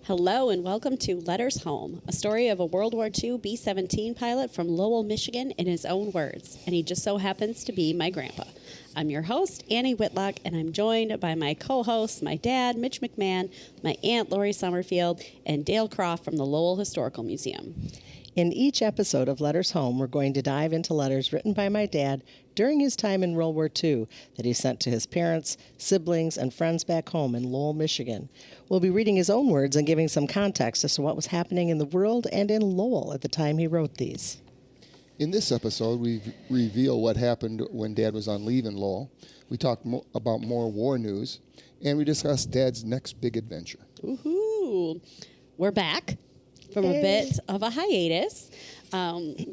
Hello and welcome to Letters Home, a story of a World War II B-17 pilot from Lowell, Michigan in his own words. And he just so happens to be my grandpa. I'm your host, Annie Whitlock, and I'm joined by my co-hosts, my dad, Mitch McMahon, my aunt, Lori Summerfield, and Dale Croft from the Lowell Historical Museum. In each episode of Letters Home, we're going to dive into letters written by my dad during his time in World War II that he sent to his parents, siblings, and friends back home in Lowell, Michigan. We'll be reading his own words and giving some context as to what was happening in the world and in Lowell at the time he wrote these. In this episode, we reveal what happened when Dad was on leave in Lowell. We talk about more war news, and we discuss Dad's next big adventure. Woohoo! We're back from a bit of a hiatus.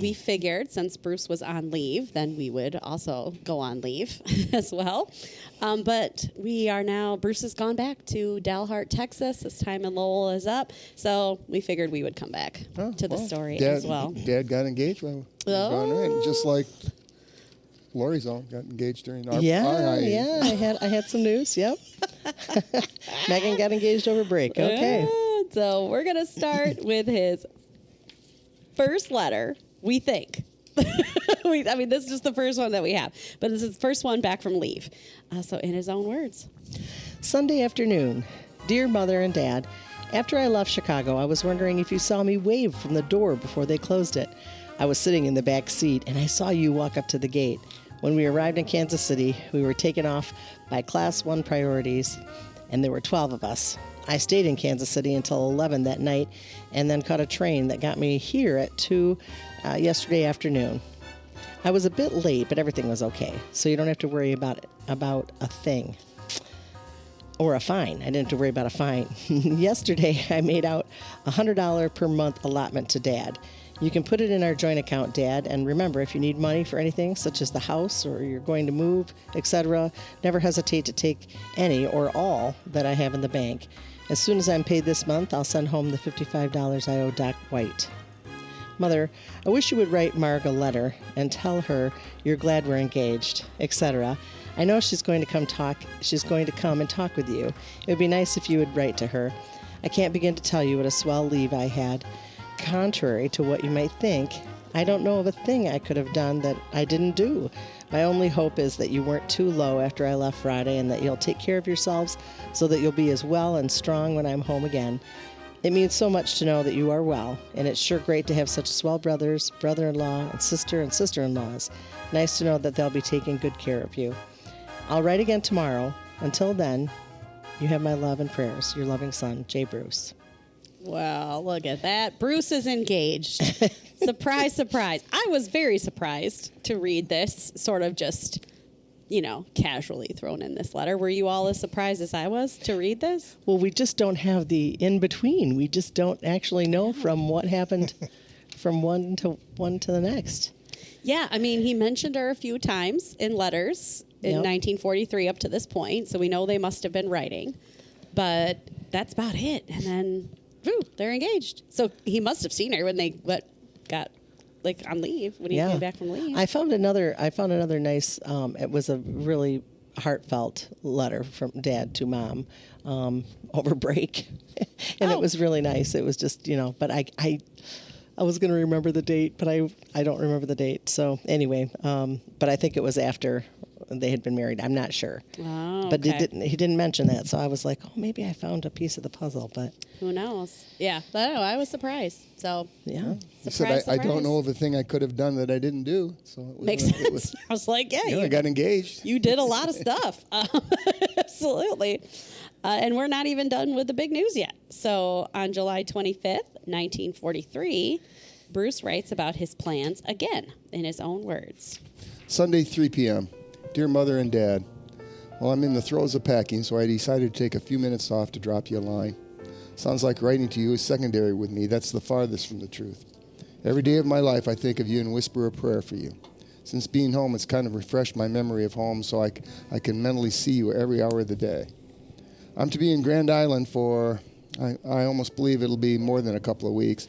We figured since Bruce was on leave, then we would also go on leave as well. But we are now, Bruce has gone back to Dalhart, Texas. His time in Lowell is up. So we figured we would come back to the story as well. Dad got engaged while he was gone, right? Just like Lori's own got engaged during our hiatus. Yeah, I had some news, yep. Megan got engaged over break, okay. So we're going to start with his first letter, we think. This is just the first one that we have. But this is the first one back from leave. So in his own words. Sunday afternoon. Dear Mother and Dad, after I left Chicago, I was wondering if you saw me wave from the door before they closed it. I was sitting in the back seat, and I saw you walk up to the gate. When we arrived in Kansas City, we were taken off by Class 1 priorities, and there were 12 of us. I stayed in Kansas City until 11 that night and then caught a train that got me here at 2 yesterday afternoon. I was a bit late, but everything was okay, so you don't have to worry about a thing. Or a fine. I didn't have to worry about a fine. Yesterday, I made out a $100 per month allotment to Dad. You can put it in our joint account, Dad, and remember, if you need money for anything, such as the house or you're going to move, etc., never hesitate to take any or all that I have in the bank. As soon as I'm paid this month, I'll send home the $55 I owe Doc White. Mother, I wish you would write Marg a letter and tell her you're glad we're engaged, etc. I know she's going to come and talk with you. It would be nice if you would write to her. I can't begin to tell you what a swell leave I had. Contrary to what you might think, I don't know of a thing I could have done that I didn't do. My only hope is that you weren't too low after I left Friday and that you'll take care of yourselves so that you'll be as well and strong when I'm home again. It means so much to know that you are well, and it's sure great to have such swell brothers, brother-in-law, and sister-in-laws. Nice to know that they'll be taking good care of you. I'll write again tomorrow. Until then, you have my love and prayers. Your loving son, J. Bruce. Well, look at that. Bruce is engaged. Surprise, surprise. I was very surprised to read this, sort of just, casually thrown in this letter. Were you all as surprised as I was to read this? Well, we just don't have the in-between. We just don't actually know from what happened from one to the next. Yeah, he mentioned her a few times in letters in 1943 up to this point, so we know they must have been writing. But that's about it. And then... they're engaged. So he must have seen her when they got on leave, when he came back from leave. I found another nice, it was a really heartfelt letter from Dad to Mom over break. And it was really nice. It was just, but I was going to remember the date, but I don't remember the date. So anyway, but I think it was after they had been married. I'm not sure. Oh, but he didn't mention that. So I was like, oh, maybe I found a piece of the puzzle, but who knows? Yeah. But I was surprised. So yeah. Surprise, I don't know of a thing I could have done that I didn't do. So makes sense. I was like, I got engaged. You did a lot of stuff. Absolutely. And we're not even done with the big news yet. So on July 25th, 1943, Bruce writes about his plans again in his own words. Sunday, 3 p.m. Dear Mother and Dad, well, I'm in the throes of packing, so I decided to take a few minutes off to drop you a line. Sounds like writing to you is secondary with me. That's the farthest from the truth. Every day of my life, I think of you and whisper a prayer for you. Since being home, it's kind of refreshed my memory of home so I can mentally see you every hour of the day. I'm to be in Grand Island for, I almost believe it'll be more than a couple of weeks.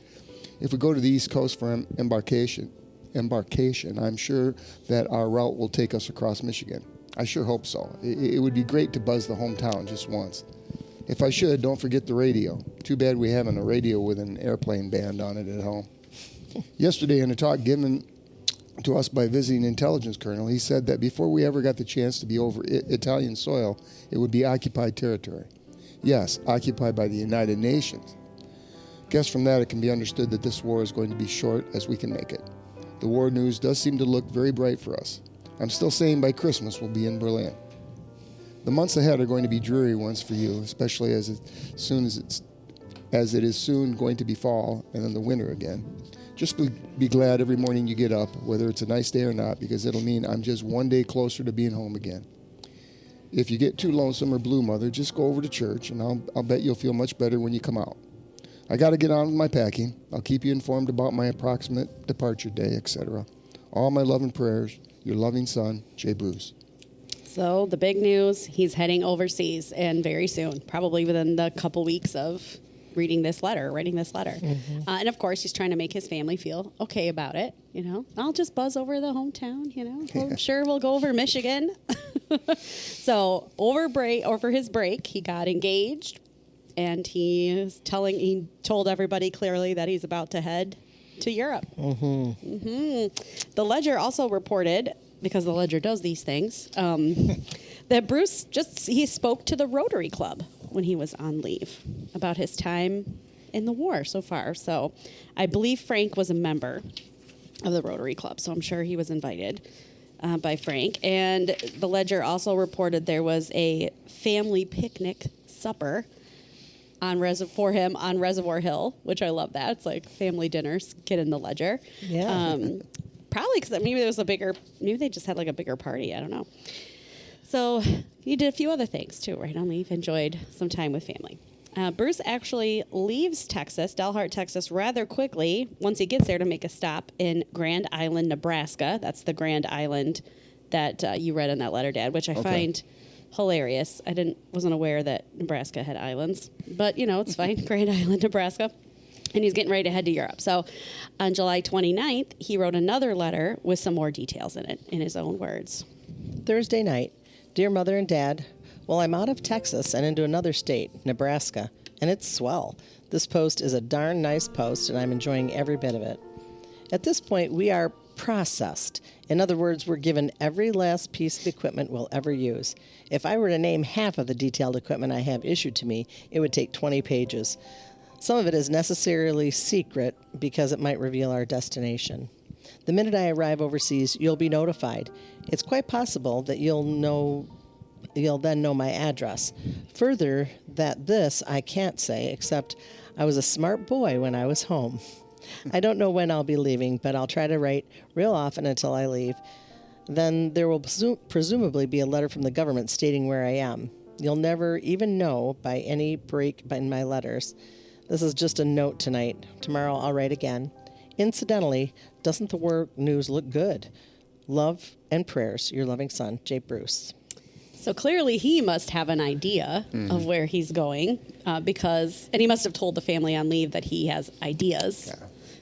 If we go to the East Coast for embarkation, I'm sure that our route will take us across Michigan. I sure hope so. It would be great to buzz the hometown just once. If I should, don't forget the radio. Too bad we haven't a radio with an airplane band on it at home. Yesterday, in a talk given to us by visiting intelligence colonel, he said that before we ever got the chance to be over Italian soil, it would be occupied territory. Yes, occupied by the United Nations. Guess from that it can be understood that this war is going to be short as we can make it. The war news does seem to look very bright for us. I'm still saying by Christmas we'll be in Berlin. The months ahead are going to be dreary ones for you, especially as it is soon going to be fall and then the winter again. Just be glad every morning you get up, whether it's a nice day or not, because it'll mean I'm just one day closer to being home again. If you get too lonesome or blue, Mother, just go over to church, and I'll bet you'll feel much better when you come out. I got to get on with my packing. I'll keep you informed about my approximate departure day, etc. All my love and prayers, your loving son, J. Bruce. So the big news, he's heading overseas, and very soon, probably within the couple weeks of writing this letter. Mm-hmm. And of course, he's trying to make his family feel okay about it. I'll just buzz over the hometown, I'm sure we'll go over Michigan. So for his break, he got engaged, and he told everybody clearly that he's about to head to Europe. Mm-hmm. Mm-hmm. The Ledger also reported, because the Ledger does these things, that Bruce he spoke to the Rotary Club when he was on leave about his time in the war so far. So I believe Frank was a member of the Rotary Club, so I'm sure he was invited by Frank. And the Ledger also reported there was a family picnic supper for him on Reservoir Hill, which I love that. It's like family dinners, get in the Ledger. Yeah. Probably because maybe maybe they just had like a bigger party. I don't know. So he did a few other things too, right on leave. Enjoyed some time with family. Bruce actually leaves Dalhart, Texas, rather quickly once he gets there to make a stop in Grand Island, Nebraska. That's the Grand Island that you read in that letter, Dad, which I find hilarious. I wasn't aware that Nebraska had islands, but it's fine. Grand Island, Nebraska. And he's getting ready to head to Europe. So on July 29th, he wrote another letter with some more details in it, in his own words. Thursday night. Dear Mother and Dad, well, I'm out of Texas and into another state, Nebraska, and it's swell. This post is a darn nice post, and I'm enjoying every bit of it. At this point, we are processed. In other words, we're given every last piece of equipment we'll ever use. If I were to name half of the detailed equipment I have issued to me, it would take 20 pages. Some of it is necessarily secret because it might reveal our destination. The minute I arrive overseas, you'll be notified. It's quite possible that you'll then know my address. Further, this I can't say, except I was a smart boy when I was home. I don't know when I'll be leaving, but I'll try to write real often until I leave. Then there will presumably be a letter from the government stating where I am. You'll never even know by any break in my letters. This is just a note tonight. Tomorrow I'll write again. Incidentally, doesn't the war news look good? Love and prayers, your loving son, J. Bruce. So clearly he must have an idea of where he's going and he must have told the family on leave that he has ideas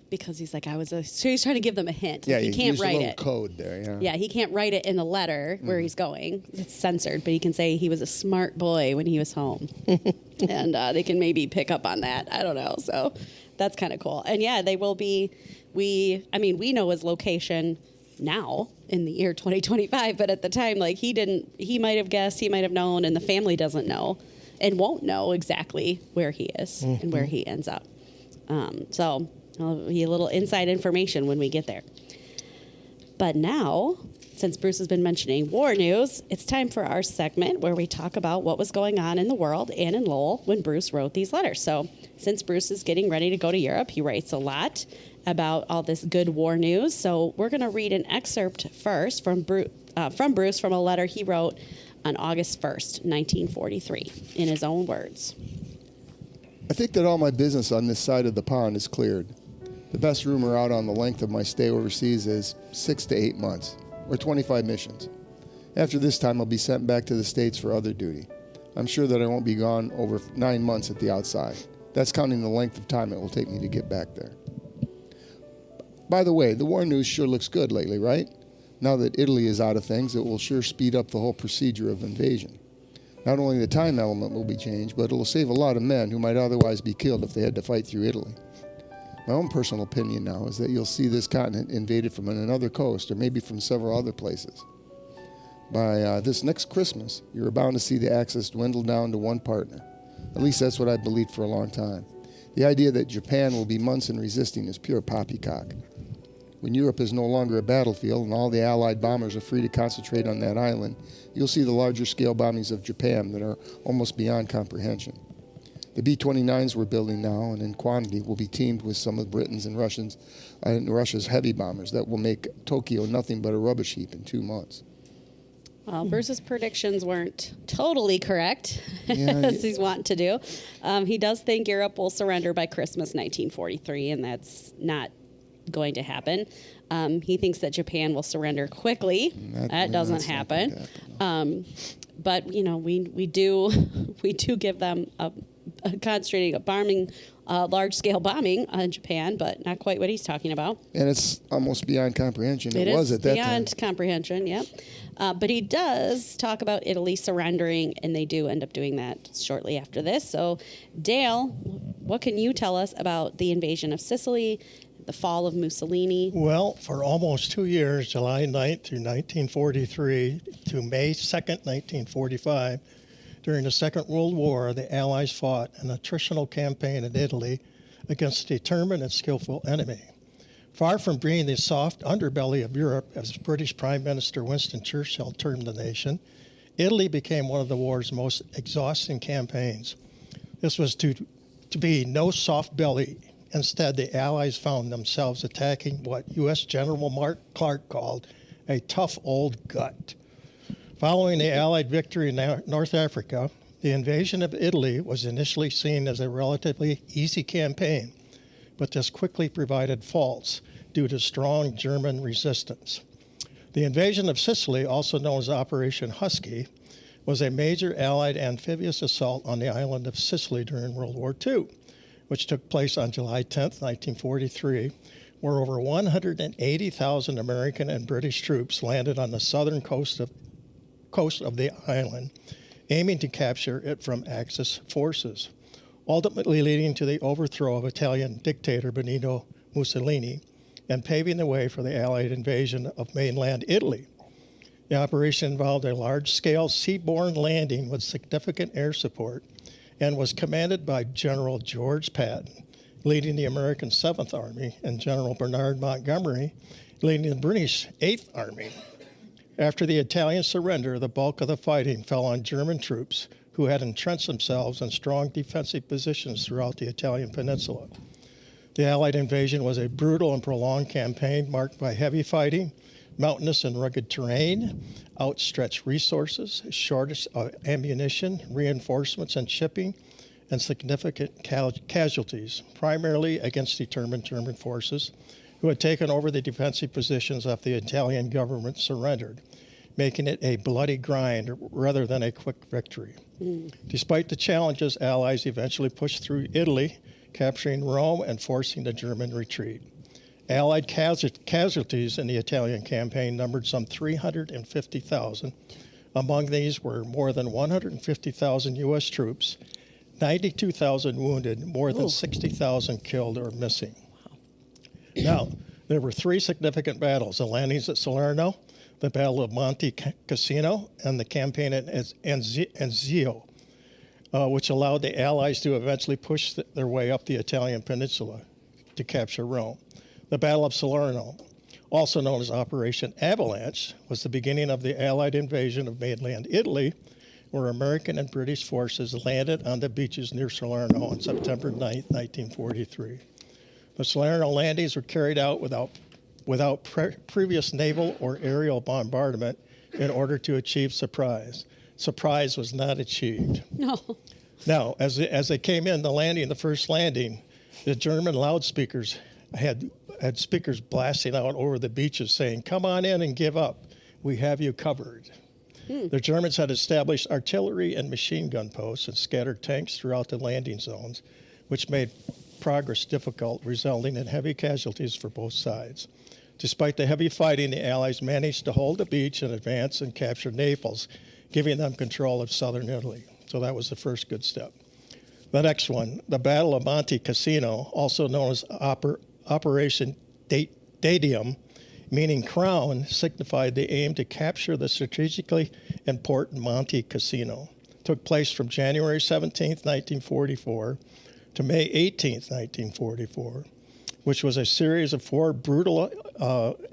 because he's like, so he's trying to give them a hint. Yeah, he can't write it. Code there, yeah. Yeah, he can't write it in the letter where he's going. It's censored, but he can say he was a smart boy when he was home. And they can maybe pick up on that. I don't know. So that's kind of cool. And yeah, they will be, we know his location now in the year 2025, but at the time, he might have guessed, he might have known, and the family doesn't know and won't know exactly where he is and where he ends up. So I'll be a little inside information when we get there. But now, since Bruce has been mentioning war news, it's time for our segment where we talk about what was going on in the world and in Lowell when Bruce wrote these letters. So since Bruce is getting ready to go to Europe, he writes a lot about all this good war news. So we're going to read an excerpt first from Bruce from a letter he wrote on August 1st, 1943, in his own words. I think that all my business on this side of the pond is cleared. The best rumor out on the length of my stay overseas is 6 to 8 months, or 25 missions. After this time, I'll be sent back to the States for other duty. I'm sure that I won't be gone over 9 months at the outside. That's counting the length of time it will take me to get back there. By the way, the war news sure looks good lately, right? Now that Italy is out of things, it will sure speed up the whole procedure of invasion. Not only the time element will be changed, but it will save a lot of men who might otherwise be killed if they had to fight through Italy. My own personal opinion now is that you'll see this continent invaded from another coast or maybe from several other places. By this next Christmas, you're bound to see the Axis dwindle down to one partner. At least that's what I believed for a long time. The idea that Japan will be months in resisting is pure poppycock. When Europe is no longer a battlefield and all the Allied bombers are free to concentrate on that island, you'll see the larger scale bombings of Japan that are almost beyond comprehension. The B-29s we're building now and in quantity will be teamed with some of Britain's and Russia's heavy bombers that will make Tokyo nothing but a rubbish heap in 2 months. Well, Bruce's predictions weren't totally correct, Yeah, as he's wanting to do. He does think Europe will surrender by Christmas 1943, and that's not going to happen. He thinks that Japan will surrender quickly. That doesn't happen. But we do give them a concentrating, a bombing, large-scale bombing on Japan, but not quite what he's talking about. And it's almost beyond comprehension. It was is at that beyond time. comprehension, yep. But he does talk about Italy surrendering, and they do end up doing that shortly after this. So, Dale, what can you tell us about the invasion of Sicily, the fall of Mussolini? Well, for almost 2 years, July 9th through 1943 to May 2nd, 1945, during the Second World War, the Allies fought an attritional campaign in Italy against a determined and skillful enemy. Far from being the soft underbelly of Europe, as British Prime Minister Winston Churchill termed the nation, Italy became one of the war's most exhausting campaigns. This was to be no soft belly. Instead, the Allies found themselves attacking what U.S. General Mark Clark called a tough old gut. Following the Allied victory in North Africa, the invasion of Italy was initially seen as a relatively easy campaign, but this quickly provided faults due to strong German resistance. The invasion of Sicily, also known as Operation Husky, was a major Allied amphibious assault on the island of Sicily during World War II, which took place on July 10, 1943, where over 180,000 American and British troops landed on the southern coast of the island, aiming to capture it from Axis forces, ultimately leading to the overthrow of Italian dictator Benito Mussolini and paving the way for the Allied invasion of mainland Italy. The operation involved a large-scale seaborne landing with significant air support and was commanded by General George Patton, leading the American 7th Army, and General Bernard Montgomery, leading the British 8th Army. After the Italian surrender, the bulk of the fighting fell on German troops who had entrenched themselves in strong defensive positions throughout the Italian peninsula. The Allied invasion was a brutal and prolonged campaign marked by heavy fighting, mountainous and rugged terrain, outstretched resources, shortage of ammunition, reinforcements and shipping, and significant casualties, primarily against determined German forces who had taken over the defensive positions after the Italian government surrendered, making it a bloody grind rather than a quick victory. Despite the challenges, Allies eventually pushed through Italy, capturing Rome and forcing the German retreat. Allied casualties in the Italian campaign numbered some 350,000. Among these were more than 150,000 U.S. troops, 92,000 wounded, more than 60,000 killed or missing. Now, there were three significant battles: the landings at Salerno, the Battle of Monte Cassino, and the campaign at Anzio, which allowed the Allies to eventually push their way up the Italian peninsula to capture Rome. The Battle of Salerno, also known as Operation Avalanche, was the beginning of the Allied invasion of mainland Italy, where American and British forces landed on the beaches near Salerno on September 9, 1943. The Salerno landings were carried out without previous naval or aerial bombardment in order to achieve surprise. Surprise was not achieved. No. Now, as they came in, the first landing, the German loudspeakers had speakers blasting out over the beaches saying, "Come on in and give up. We have you covered." The Germans had established artillery and machine gun posts and scattered tanks throughout the landing zones, which made progress difficult, resulting in heavy casualties for both sides. Despite the heavy fighting, the Allies managed to hold the beach and advance and capture Naples, giving them control of southern Italy. So that was the first good step. The next one, the Battle of Monte Cassino, also known as Operation Dadium, meaning crown, signified the aim to capture the strategically important Monte Cassino. It took place from January 17, 1944 to May 18, 1944, which was a series of 4 brutal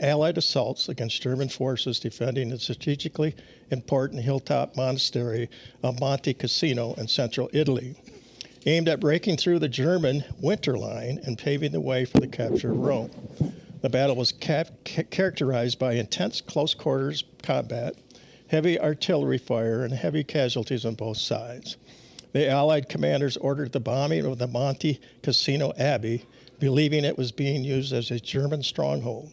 Allied assaults against German forces defending the strategically important hilltop monastery of Monte Cassino in central Italy, aimed at breaking through the German winter line and paving the way for the capture of Rome. The battle was characterized by intense close quarters combat, heavy artillery fire, and heavy casualties on both sides. The Allied commanders ordered the bombing of the Monte Cassino Abbey, believing it was being used as a German stronghold.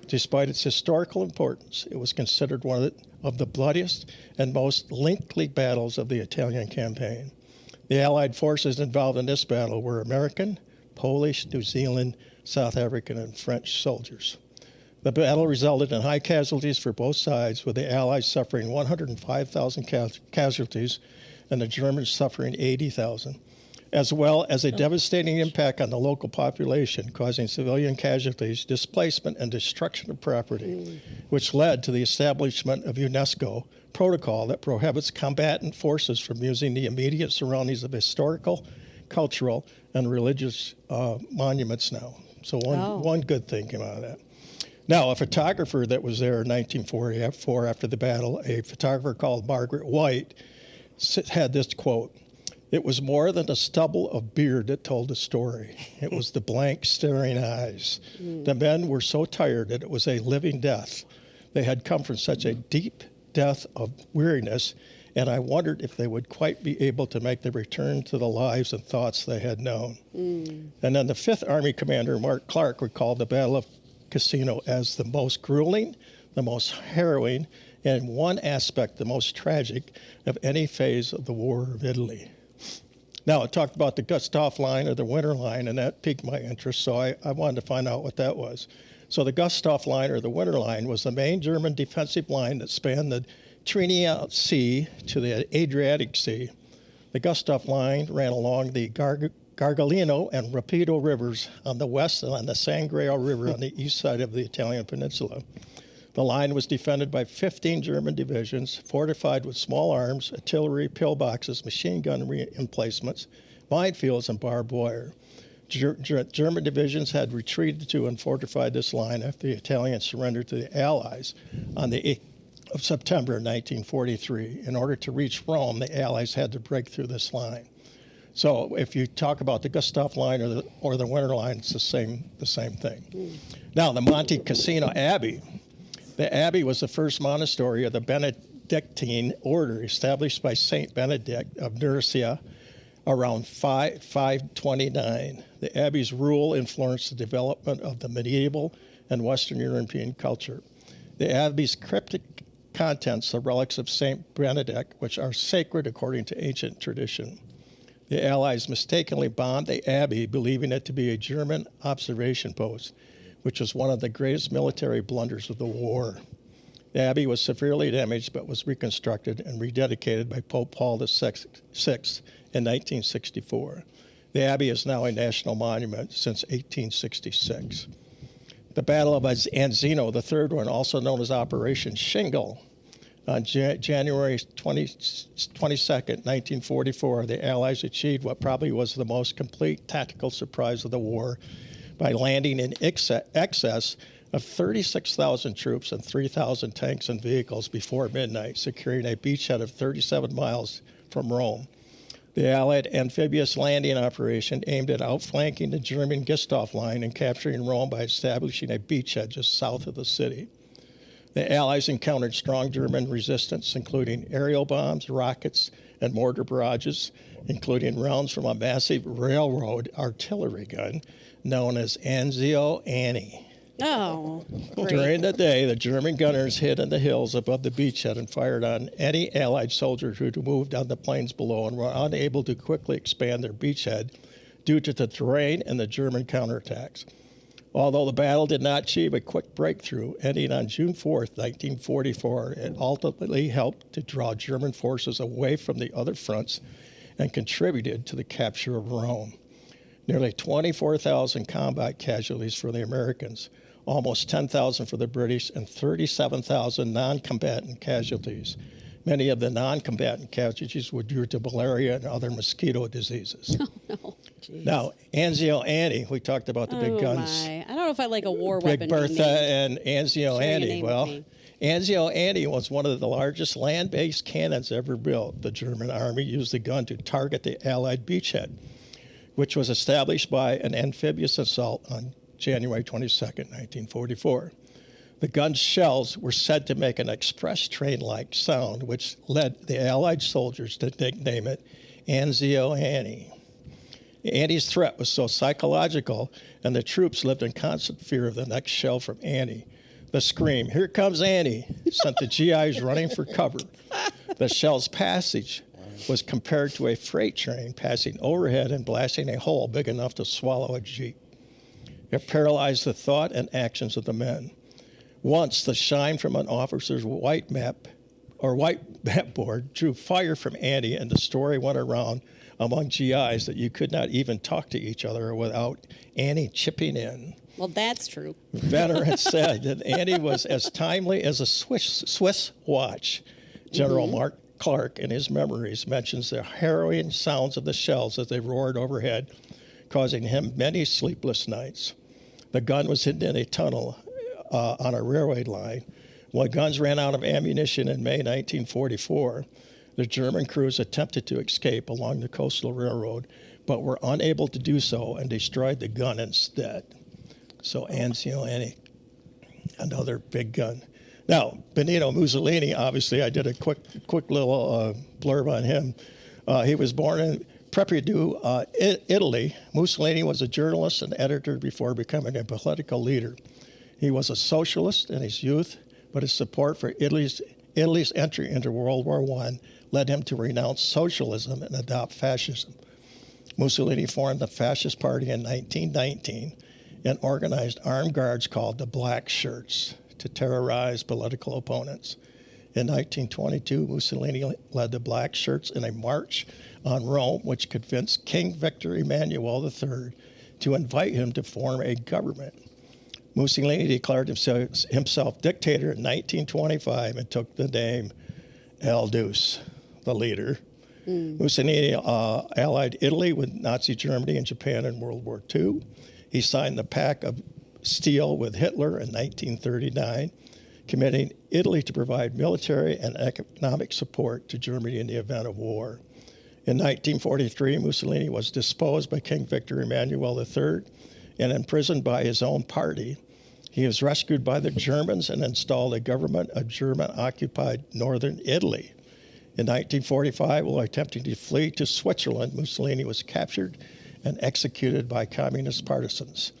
Despite its historical importance, it was considered one of the bloodiest and most lengthy battles of the Italian campaign. The Allied forces involved in this battle were American, Polish, New Zealand, South African, and French soldiers. The battle resulted in high casualties for both sides, with the Allies suffering 105,000 casualties and the Germans suffering 80,000, as well as a devastating impact on the local population, causing civilian casualties, displacement, and destruction of property, which led to the establishment of UNESCO protocol that prohibits combatant forces from using the immediate surroundings of historical, cultural, and religious monuments now. So one good thing came out of that. Now, a photographer that was there in 1944 after the battle, a photographer called Margaret White, had this quote: "It was more than a stubble of beard that told the story. It was the blank, staring eyes. The men were so tired that it was a living death. They had come from such a deep death of weariness, and I wondered if they would quite be able to make the return to the lives and thoughts they had known." And then the 5th Army Commander, Mark Clark, recalled the Battle of Cassino as the most grueling, the most harrowing, and in one aspect, the most tragic of any phase of the War of Italy. Now, it talked about the Gustav Line or the Winter Line, and that piqued my interest, so I wanted to find out what that was. So the Gustav Line or the Winter Line was the main German defensive line that spanned the Tyrrhenian Sea to the Adriatic Sea. The Gustav Line ran along the Gargalino and Rapido rivers on the west and on the Sangreal River on the east side of the Italian peninsula. The line was defended by 15 German divisions, fortified with small arms, artillery, pillboxes, machine gun emplacements, minefields, and barbed wire. German divisions had retreated to and fortified this line after the Italians surrendered to the Allies on the 8th of September 1943. In order to reach Rome, the Allies had to break through this line. So if you talk about the Gustav Line or the Winter Line, it's the same thing. Now, the Monte Cassino Abbey. The abbey was the first monastery of the Benedictine order established by Saint Benedict of Nursia around 529. The abbey's rule influenced the development of the medieval and Western European culture. The abbey's cryptic contents are relics of Saint Benedict, which are sacred according to ancient tradition. The Allies mistakenly bombed the abbey, believing it to be a German observation post, which was one of the greatest military blunders of the war. The abbey was severely damaged but was reconstructed and rededicated by Pope Paul VI in 1964. The abbey is now a national monument since 1866. The Battle of Anzino, the third one, also known as Operation Shingle, on January 22nd, 1944, the Allies achieved what probably was the most complete tactical surprise of the war by landing in excess of 36,000 troops and 3,000 tanks and vehicles before midnight, securing a beachhead of 37 miles from Rome. The Allied amphibious landing operation aimed at outflanking the German Gustav Line and capturing Rome by establishing a beachhead just south of the city. The Allies encountered strong German resistance, including aerial bombs, rockets, and mortar barrages, including rounds from a massive railroad artillery gun known as Anzio Annie. Oh, great. During the day, the German gunners hid in the hills above the beachhead and fired on any Allied soldiers who moved on the plains below and were unable to quickly expand their beachhead due to the terrain and the German counterattacks. Although the battle did not achieve a quick breakthrough, ending on June 4th, 1944, it ultimately helped to draw German forces away from the other fronts and contributed to the capture of Rome. Nearly 24,000 combat casualties for the Americans, almost 10,000 for the British, and 37,000 non-combatant casualties. Many of the non-combatant casualties were due to malaria and other mosquito diseases. Oh, no. Jeez. Now, Anzio Annie, we talked about the big guns. My. I don't know if I like a war Big weapon. Bertha being named. and Anzio Share your Annie. name with Well, me. Anzio Annie was one of the largest land-based cannons ever built. The German army used the gun to target the Allied beachhead, which was established by an amphibious assault on January 22nd, 1944. The gun's shells were said to make an express train-like sound, which led the Allied soldiers to nickname it Anzio Annie. Annie's threat was so psychological, and the troops lived in constant fear of the next shell from Annie. The scream, "Here comes Annie," sent the GIs running for cover. The shell's passage was compared to a freight train passing overhead and blasting a hole big enough to swallow a jeep. It paralyzed the thought and actions of the men. Once, the shine from an officer's white map board drew fire from Annie, and the story went around among GIs that you could not even talk to each other without Annie chipping in. Well, that's true. Veterans said that Annie was as timely as a Swiss watch. General Mark Clark, in his memories, mentions the harrowing sounds of the shells as they roared overhead, causing him many sleepless nights. The gun was hidden in a tunnel on a railway line. When guns ran out of ammunition in May 1944, the German crews attempted to escape along the coastal railroad, but were unable to do so and destroyed the gun instead. So Anzio Annie, another big gun. Now, Benito Mussolini, obviously, I did a quick little blurb on him. He was born in Preppiadu, Italy. Mussolini was a journalist and editor before becoming a political leader. He was a socialist in his youth, but his support for Italy's entry into World War I led him to renounce socialism and adopt fascism. Mussolini formed the Fascist Party in 1919 and organized armed guards called the Black Shirts to terrorize political opponents. In 1922, Mussolini led the Black Shirts in a march on Rome, which convinced King Victor Emmanuel III to invite him to form a government. Mussolini declared himself dictator in 1925 and took the name El Duce, the leader. Mussolini allied Italy with Nazi Germany and Japan in World War II. He signed the Pact of Steel with Hitler in 1939, committing Italy to provide military and economic support to Germany in the event of war. In 1943, Mussolini was deposed by King Victor Emmanuel III and imprisoned by his own party. He was rescued by the Germans and installed a government of German-occupied northern Italy. In 1945, while attempting to flee to Switzerland, Mussolini was captured and executed by communist partisans.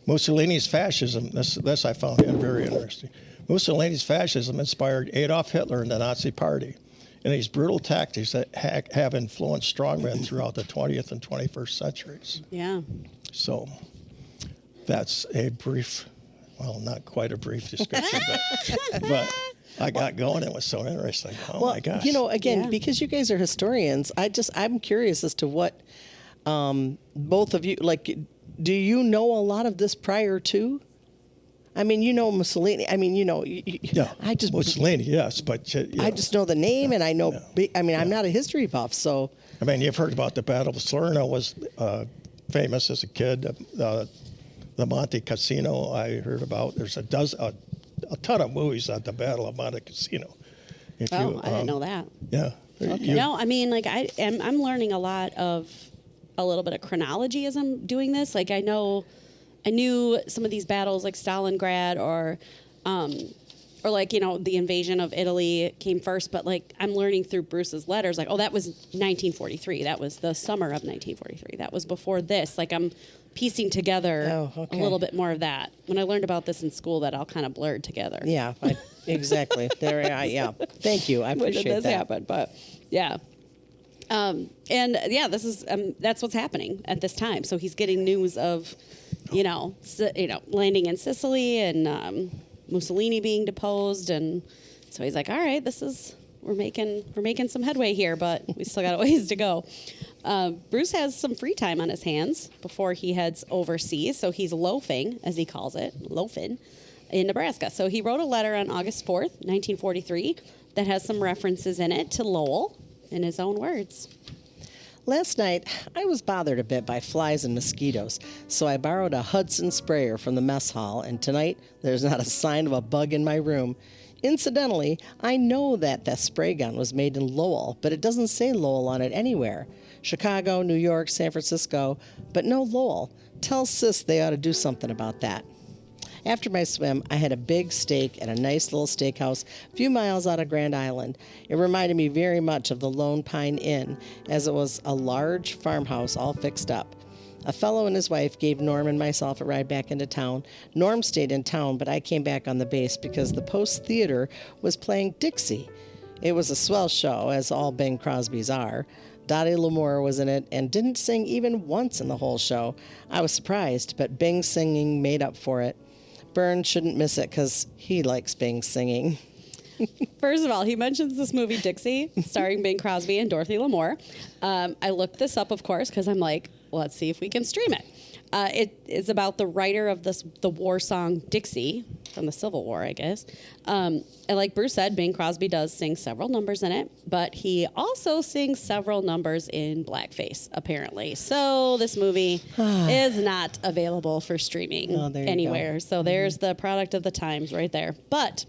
Mussolini's fascism, this I found very interesting. Mussolini's fascism inspired Adolf Hitler and the Nazi Party, and these brutal tactics that have influenced strongmen throughout the 20th and 21st centuries. Yeah. So that's a brief, well, not quite a brief description, but I got going. It was so interesting. Oh, my gosh. You know, again, Yeah. because you guys are historians, I'm curious as to what both of you, like, do you know a lot of this prior to? I mean, you know Mussolini. I mean, you know, Yeah, I just Mussolini, yes, but I just know the name, and I know. I mean, I'm not a history buff, so. I mean, you've heard about the Battle of Salerno was famous as a kid. The Monte Cassino I heard about. There's a ton of movies on the Battle of Monte Cassino. If Oh, I didn't know that. Yeah. No, I mean, like I'm learning a little bit of chronology as I'm doing this. Like I knew some of these battles, like Stalingrad or like, you know, the invasion of Italy came first, but like I'm learning through Bruce's letters, like, oh, that was 1943. That was the summer of 1943. That was before this. Like I'm piecing together a little bit more of that. When I learned about this in school, that all kind of blurred together. Yeah, exactly. There, yeah. Thank you. I appreciate when did this that. happen? But yeah. And yeah, this is that's what's happening at this time. So he's getting news of landing in Sicily and Mussolini being deposed, and so he's like, all right, we're making some headway here, but we still got a ways to go. Bruce has some free time on his hands before he heads overseas, so he's loafing, as he calls it, in Nebraska. So he wrote a letter on August 4th, 1943, that has some references in it to Lowell, in his own words. Last night, I was bothered a bit by flies and mosquitoes, so I borrowed a Hudson sprayer from the mess hall, and tonight there's not a sign of a bug in my room. Incidentally, I know that the spray gun was made in Lowell, but it doesn't say Lowell on it anywhere. Chicago, New York, San Francisco, but no Lowell. Tell Sis they ought to do something about that. After my swim, I had a big steak at a nice little steakhouse a few miles out of Grand Island. It reminded me very much of the Lone Pine Inn, as it was a large farmhouse all fixed up. A fellow and his wife gave Norm and myself a ride back into town. Norm stayed in town, but I came back on the base because the Post Theater was playing Dixie. It was a swell show, as all Bing Crosby's are. Dottie L'Amour was in it and didn't sing even once in the whole show. I was surprised, but Bing's singing made up for it. Byrne shouldn't miss it because he likes Bing singing. First of all, he mentions this movie Dixie, starring Bing Crosby and Dorothy L'Amour. I looked this up, of course, because I'm like, let's see if we can stream it. It is about the writer of the war song Dixie from the Civil War, I guess. And like Bruce said, Bing Crosby does sing several numbers in it, but he also sings several numbers in blackface, apparently. So this movie is not available for streaming anywhere. So there's the product of the times right there. But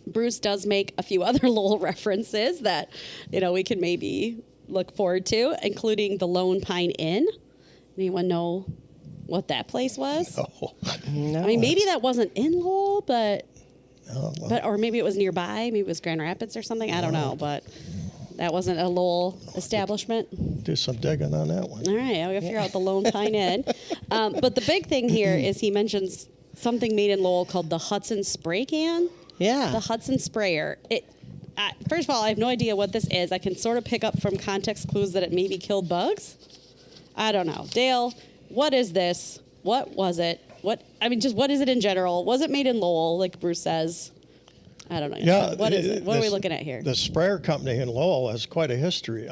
Bruce does make a few other Lowell references that, we can maybe look forward to, including the Lone Pine Inn. Anyone know what that place was? No. I mean, maybe that wasn't in Lowell, but well, or maybe it was nearby. Maybe it was Grand Rapids or something. I don't know, but that wasn't a Lowell establishment. do some digging on that one. All right, I'll go figure out the Lone Pine Inn. But the big thing here is he mentions something made in Lowell called the Hudson Spray Can. Yeah. The Hudson Sprayer. First of all, I have no idea what this is. I can sort of pick up from context clues that it maybe killed bugs. I don't know. Dale, what is this? What was it? What is it in general? Was it made in Lowell, like Bruce says? I don't know. Yeah. What is it? What are we looking at here? The sprayer company in Lowell has quite a history.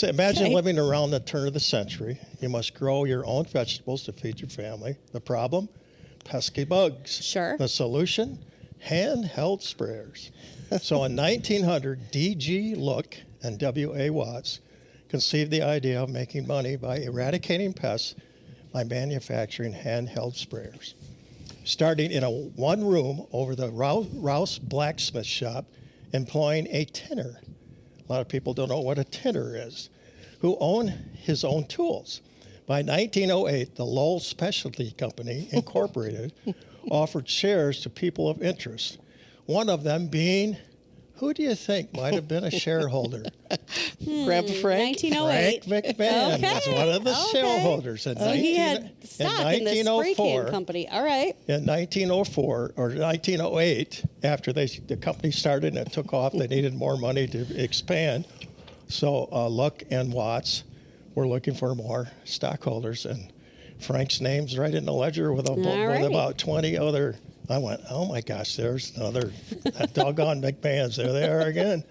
Imagine living around the turn of the century. You must grow your own vegetables to feed your family. The problem? Pesky bugs. Sure. The solution? Handheld sprayers. So in 1900, D.G. Look and W.A. Watts conceived the idea of making money by eradicating pests by manufacturing handheld sprayers. Starting in a one room over the Rouse blacksmith shop, employing a tinner. A lot of people don't know what a tinner is, who owned his own tools. By 1908, the Lowell Specialty Company, Incorporated, offered shares to people of interest, one of them being, who do you think might have been a shareholder? Grandpa Frank? 1908. Frank McMahon was one of the shareholders. So he had stock in this spray can company. All right. In 1904 or 1908, after the company started and it took off, they needed more money to expand. So Luck and Watts were looking for more stockholders, and Frank's name's right in the ledger with about 20 other. I went, oh my gosh, there's another doggone McMahon's. There they are again.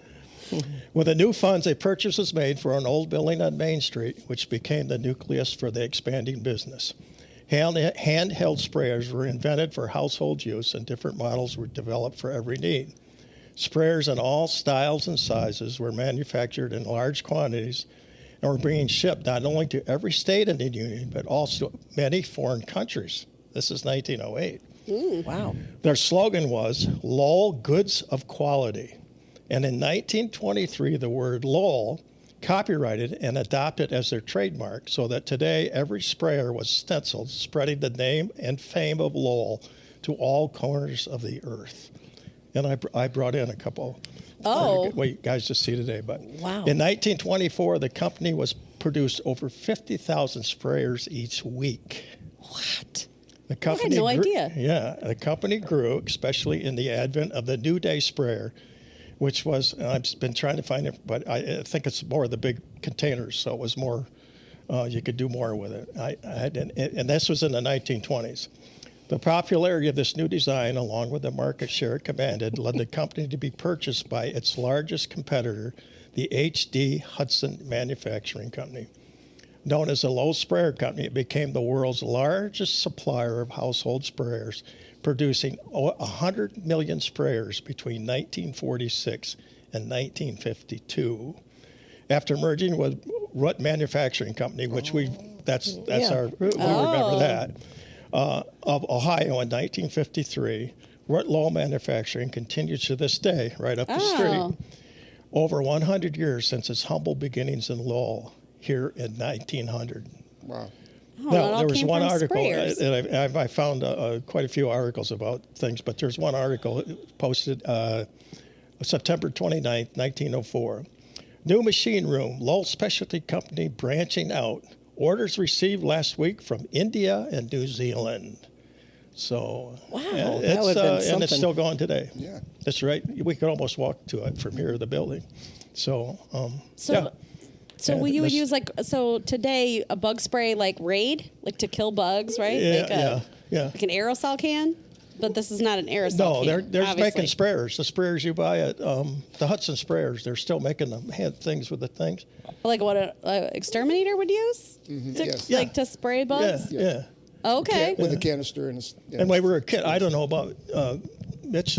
With the new funds, a purchase was made for an old building on Main Street, which became the nucleus for the expanding business. Handheld sprayers were invented for household use, and different models were developed for every need. Sprayers in all styles and sizes were manufactured in large quantities and were being shipped not only to every state in the Union, but also many foreign countries. This is 1908. Wow. Their slogan was Lowell Goods of Quality. And in 1923, the word Lowell copyrighted and adopted as their trademark, so that today every sprayer was stenciled, spreading the name and fame of Lowell to all corners of the earth. And I brought in a couple. What you guys just see today. But wow. In 1924, the company produced over 50,000 sprayers each week. What? The company I had no idea. Yeah, the company grew, especially in the advent of the New Day sprayer, which was, I've been trying to find it, but I think it's more of the big containers, so it was more you could do more with it. And this was in the 1920s. The popularity of this new design, along with the market share it commanded, led the company to be purchased by its largest competitor, the H.D. Hudson Manufacturing Company. Known as the Lowell Sprayer Company, it became the world's largest supplier of household sprayers, producing 100 million sprayers between 1946 and 1952. After merging with Root Manufacturing Company, which that's our we remember that, of Ohio in 1953, Root Lowell Manufacturing continues to this day, right up the street. Over 100 years since its humble beginnings in Lowell, here in 1900. Wow. Now, there was one article, and I found quite a few articles about things, but there's one article posted September 29th, 1904. New machine room, Lowell Specialty Company branching out. Orders received last week from India and New Zealand. So, Wow, yeah, that would have been something. and it's still going today. Yeah. That's right. We could almost walk to it from here, the building. So, yeah. So you would use today a bug spray like Raid, like to kill bugs, right? Yeah, like an aerosol can, but this is not an aerosol No, can. they're obviously. making sprayers. The sprayers you buy at the Hudson sprayers, they're still making them things with the things. Like what an exterminator would use, Yes. like to spray bugs. Yeah. Okay. With a canister and And when we were a kid, I don't know about Mitch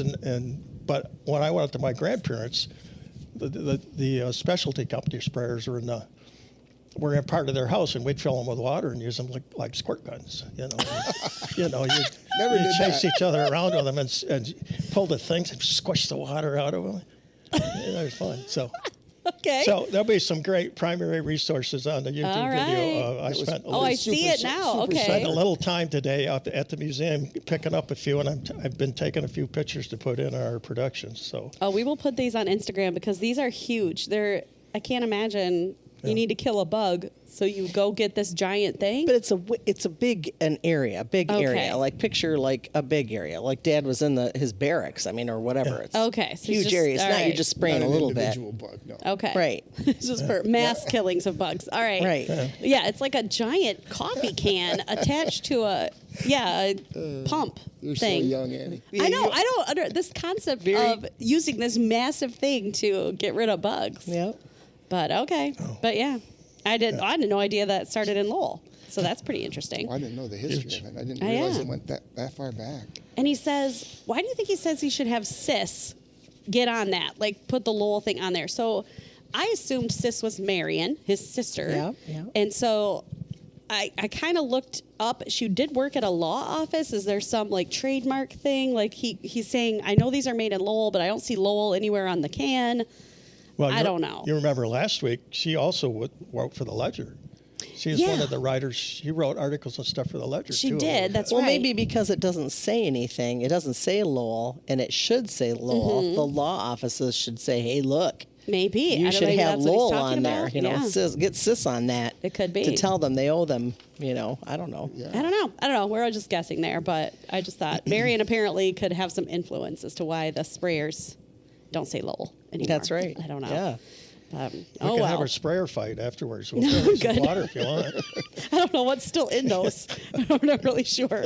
but when I went up to my grandparents, the specialty company sprayers were in part of their house, and we'd fill them with water and use them like squirt guns. You chase each other around with them and pull the things and squish the water out of them. It was fun. So. Okay. So there'll be some great primary resources on the YouTube video. I see it now. Okay. Spent a little time today out at the museum picking up a few, and I've been taking a few pictures to put in our productions. So. We will put these on Instagram because these are huge. I can't imagine you need to kill a bug, so you go get this giant thing. But it's a big area, area. Like picture like a big area. Like Dad was in his barracks. I mean, or whatever. It's okay, so huge area. It's not you're just spraying a little bit. Bug, no. Okay. Right. It's just for mass killings of bugs. All right. Right. Yeah, it's like a giant coffee can attached to a pump You're thing. so young, Annie. I know. I don't under this concept of using this massive thing to get rid of bugs. Yep. But okay. But yeah, I had no idea that started in Lowell. So that's pretty interesting. Well, I didn't know the history of it. I didn't realize it went that far back. And he says, why do you think he says he should have Sis get on that? Like put the Lowell thing on there. So I assumed Sis was Marion, his sister. Yeah. And so I kind of looked up. She did work at a law office. Is there some like trademark thing? Like he's saying, I know these are made in Lowell, but I don't see Lowell anywhere on the can. Well, I don't know. You remember last week, she also wrote for the Ledger. She's one of the writers. She wrote articles and stuff for the Ledger, She too. did. That's Well, right. maybe because it doesn't say anything. It doesn't say Lowell, and it should say Lowell. Mm-hmm. The law offices should say, hey, look. Maybe. You I don't should know, maybe have that's what he's Lowell talking on there. about. You know, Yeah. get Sis on that. It could be. To tell them they owe them, I don't know. Yeah. I don't know. We're all just guessing there, but I just thought Marion apparently could have some influence as to why the sprayers don't say Lowell anymore. That's right. I don't know. Yeah. We can have a sprayer fight afterwards. We'll throw in some water if you want. I don't know what's still in those. I'm not really sure.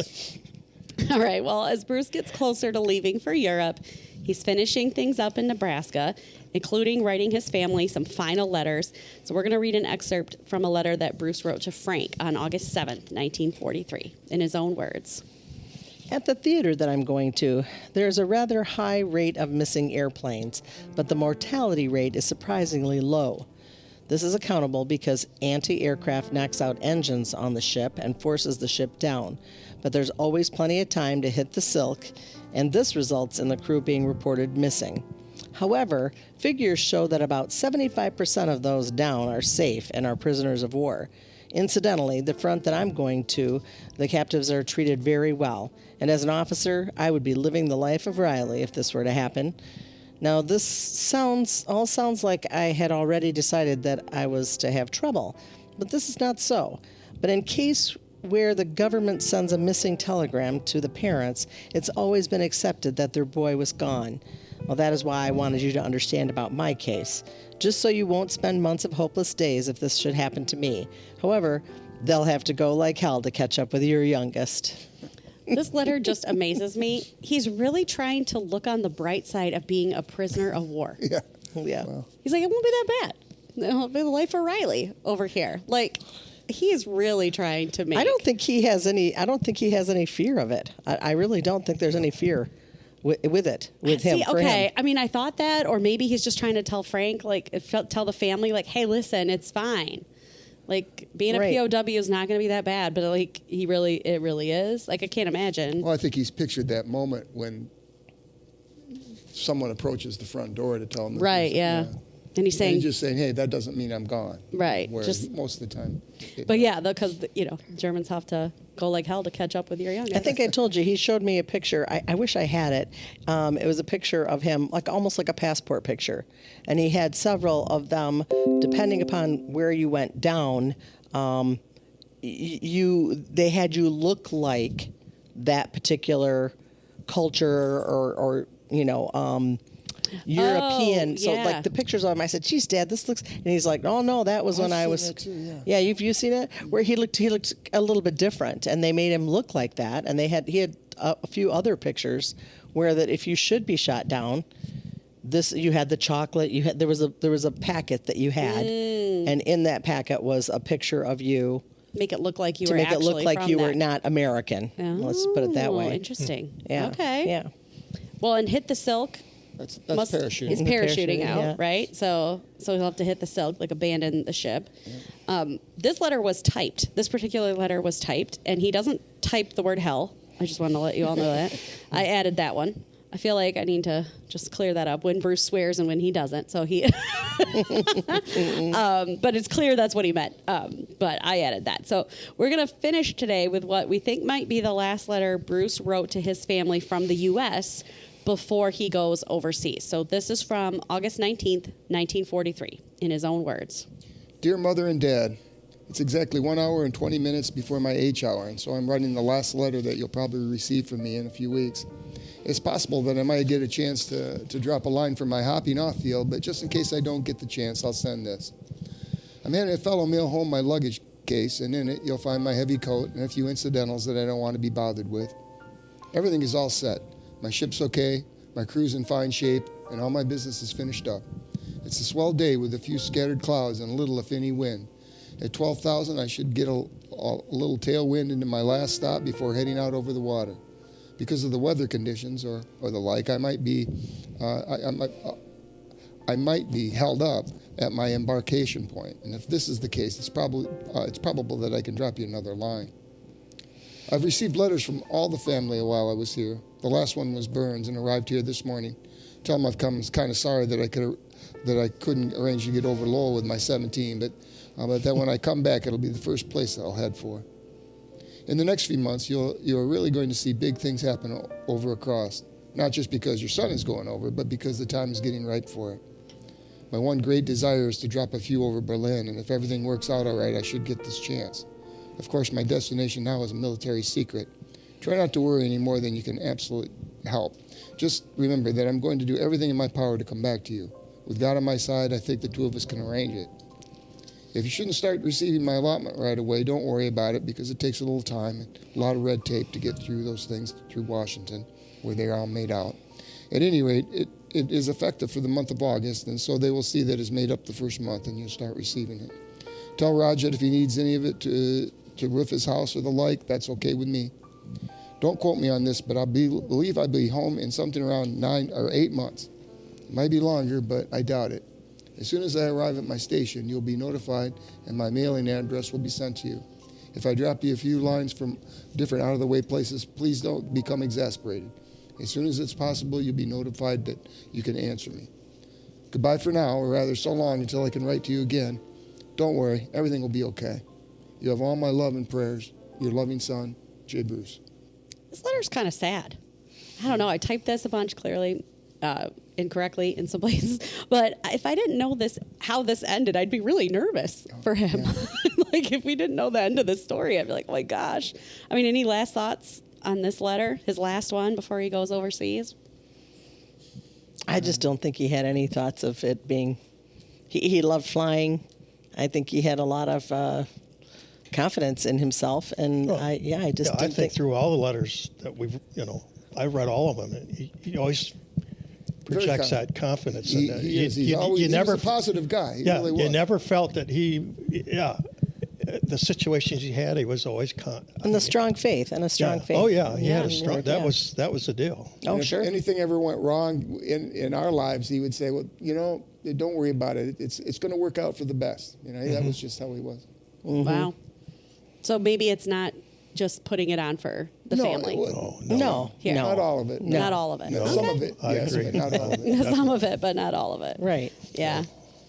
All right. Well, as Bruce gets closer to leaving for Europe, he's finishing things up in Nebraska, including writing his family some final letters. So we're going to read an excerpt from a letter that Bruce wrote to Frank on August 7th, 1943, in his own words. At the theater that I'm going to, there's a rather high rate of missing airplanes, but the mortality rate is surprisingly low. This is accountable because anti-aircraft knocks out engines on the ship and forces the ship down, but there's always plenty of time to hit the silk, and this results in the crew being reported missing. However, figures show that about 75% of those down are safe and are prisoners of war. Incidentally, the front that I'm going to, the captives are treated very well, and as an officer, I would be living the life of Riley if this were to happen. Now, this sounds like I had already decided that I was to have trouble, but this is not so. But in case where the government sends a missing telegram to the parents, it's always been accepted that their boy was gone. Well, that is why I wanted you to understand about my case, just so you won't spend months of hopeless days if this should happen to me. However, they'll have to go like hell to catch up with your youngest. This letter just amazes me. He's really trying to look on the bright side of being a prisoner of war. Yeah. Yeah. Wow. He's like, it won't be that bad. It'll be the life of Riley over here. Like, he is really trying to make. I don't think he has any fear of it. I really don't think there's any fear with him. For okay. him. I mean, I thought that, or maybe he's just trying to tell Frank, like, tell the family, like, hey, listen, it's fine. Like, being a Right. POW is not going to be that bad, but like, it really is. Like, I can't imagine. Well, I think he's pictured that moment when someone approaches the front door to tell him. That Right, yeah. And he's saying, he's just saying, hey, that doesn't mean I'm gone. Right, Whereas just- most of the time. but yeah, because, Germans have to go like hell to catch up with your youngest. I think I told you he showed me a picture. I wish I had it. It was a picture of him, like almost like a passport picture, and he had several of them. Depending upon where you went down, they had you look like that particular culture or European. So yeah. like the pictures of him, I said, "Geez, Dad, this looks." And he's like, "Oh no, that was when I I've was." seen that too, Yeah, you seen it where he looked a little bit different, and they made him look like that. And he had a few other pictures where that if you should be shot down, you had the chocolate. There was a packet that you had, and in that packet was a picture of you. Make it look like you To were make it actually look like from you were that. not American. Let's put it that Oh, way. Interesting. Yeah. Okay. Yeah. Well, and hit the silk. That's Is parachuting. parachuting out, yeah. right? So he'll have to hit the silk, like abandon the ship. This letter was typed. This particular letter was typed, and he doesn't type the word hell. I just want to let you all know that. I added that one. I feel like I need to just clear that up when Bruce swears and when he doesn't. So he, but it's clear that's what he meant. But I added that. So we're going to finish today with what we think might be the last letter Bruce wrote to his family from the U.S. before he goes overseas. So this is from August 19th, 1943, in his own words. Dear Mother and Dad, it's exactly 1 hour and 20 minutes before my H hour, and so I'm writing the last letter that you'll probably receive from me in a few weeks. It's possible that I might get a chance to drop a line from my hopping off field, but just in case I don't get the chance, I'll send this. I'm having a fellow mail home my luggage case, and in it you'll find my heavy coat and a few incidentals that I don't want to be bothered with. Everything is all set. My ship's okay, my crew's in fine shape, and all my business is finished up. It's a swell day with a few scattered clouds and little if any wind. At 12,000, I should get a little tailwind into my last stop before heading out over the water. Because of the weather conditions or the like, I might be held up at my embarkation point. And if this is the case, it's probable that I can drop you another line. I've received letters from all the family while I was here. The last one was Burns and arrived here this morning. Tell him I've come kind of sorry that I couldn't arrange to get over Lowell with my 17, but that when I come back, it'll be the first place that I'll head for. In the next few months, you're really going to see big things happen over across, not just because your son is going over, but because the time is getting ripe for it. My one great desire is to drop a few over Berlin, and if everything works out all right, I should get this chance. Of course, my destination now is a military secret. Try not to worry any more than you can absolutely help. Just remember that I'm going to do everything in my power to come back to you. With God on my side, I think the two of us can arrange it. If you shouldn't start receiving my allotment right away, don't worry about it because it takes a little time and a lot of red tape to get through those things through Washington, where they're all made out. At any rate, it is effective for the month of August, and so they will see that it's made up the first month and you'll start receiving it. Tell Raj that if he needs any of it to roof his house or the like, that's okay with me. Don't quote me on this, but I believe I'll be home in something around 9 or 8 months. It might be longer, but I doubt it. As soon as I arrive at my station, you'll be notified and my mailing address will be sent to you. If I drop you a few lines from different out-of-the-way places, please don't become exasperated. As soon as it's possible, you'll be notified that you can answer me. Goodbye for now, or rather so long until I can write to you again. Don't worry, everything will be okay. You have all my love and prayers. Your loving son, J. Bruce. This letter's kind of sad. I don't know. I typed this a bunch clearly, incorrectly in some places. But if I didn't know how this ended, I'd be really nervous for him. Yeah. Like if we didn't know the end of the story, I'd be like, oh my gosh. I mean, any last thoughts on this letter, his last one before he goes overseas? I just don't think he had any thoughts of it being. He loved flying. I think he had a lot of confidence in himself, and I just I didn't think through all the letters that we've, I read all of them. And he always projects that confidence. He and, is. He was a positive guy. He really was. You never felt that the situations he had, he was always and the strong faith. Oh yeah, he had a strong. That was the deal. Oh and sure. If anything ever went wrong in our lives, he would say, "Well, don't worry about it. It's going to work out for the best." That was just how he was. Mm-hmm. Wow. So maybe it's not just putting it on for the family. No. Here. Not all of it. No. Not all of it. No, Okay. some of it, I yes, agree. but not all of it. Some of it, but not all of it. Right. Yeah.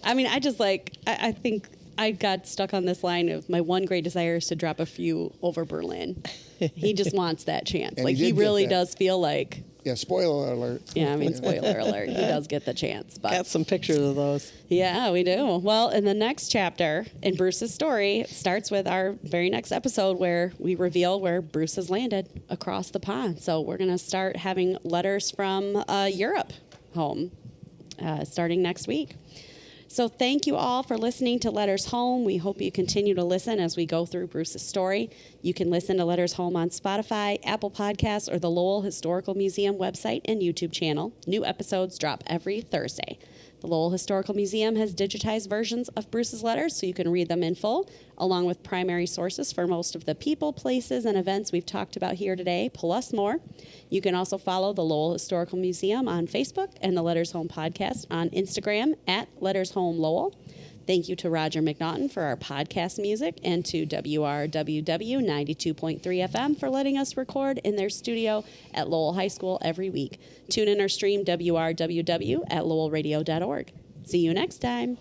I mean, I just I think I got stuck on this line of my one great desire is to drop a few over Berlin. He just wants that chance. And like he he did get really that. does feel like, Yeah, spoiler alert. yeah, I mean, spoiler alert, he does get the chance. But Got some pictures of those. yeah, we do. Well, in the next chapter in Bruce's story starts with our very next episode where we reveal where Bruce has landed across the pond. So we're going to start having letters from Europe home starting next week. So thank you all for listening to Letters Home. We hope you continue to listen as we go through Bruce's story. You can listen to Letters Home on Spotify, Apple Podcasts, or the Lowell Historical Museum website and YouTube channel. New episodes drop every Thursday. The Lowell Historical Museum has digitized versions of Bruce's letters so you can read them in full, along with primary sources for most of the people, places, and events we've talked about here today, plus more. You can also follow the Lowell Historical Museum on Facebook and the Letters Home podcast on Instagram at Letters Home Lowell. Thank you to Roger McNaughton for our podcast music and to WRWW 92.3 FM for letting us record in their studio at Lowell High School every week. Tune in or stream WRWW at lowellradio.org. See you next time.